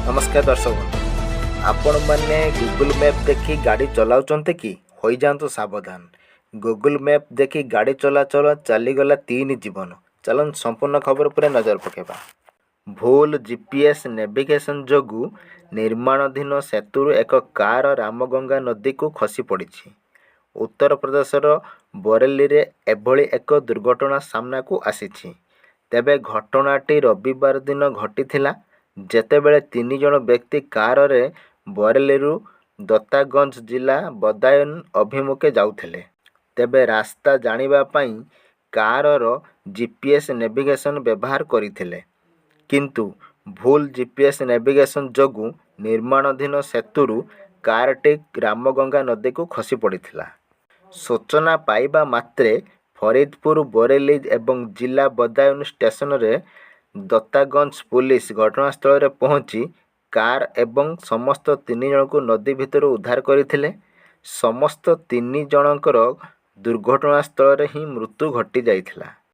नमस्कार दर्शक बंधु, आपण मैंने गूगल मैप देखी गाड़ी चलाउचंते कि हो जातु सावधान। गूगल मैप देखी गाड़ी चलाचल चलीगला 3 जीवन। चलन संपूर्ण खबर पर नजर पकेबा। भूल जीपीएस नेविगेशन जोगु निर्माणाधीन सेतुर एक कार रामगंगा नदी को खसी पड़ी। उत्तर प्रदेशर बरेली रे एभली एक दुर्घटना सामना को आसीछि। तेबे घटनाटी रविवार दिन घटिथिला जेतेबेले 3 जण व्यक्ति कार रे बरेलीरू दत्तागंज जिला बदायूं अभिमुखे जाउथिले। तेबे रास्ता जानिबा पई कार जीपीएस नेविगेशन व्यवहार करिथिले, किंतु भूल जीपीएस नेविगेशन जोगु निर्माणाधीन सेतुरू कारटी रामगंगा नदी को खसी पड़िथिला। सूचना पाइबा मात्रे फरीदपुर बरेली एवं जिला बदायूं स्टेशन रे दत्तागंज पुलिस घटनास्थल रे पहुंची कार एवं समस्त 3 जन को नदी भितर उद्धार करथिले। समस्त 3 जनकर दुर्घटनास्थल रे ही मृत्यु घटी जाइथिला।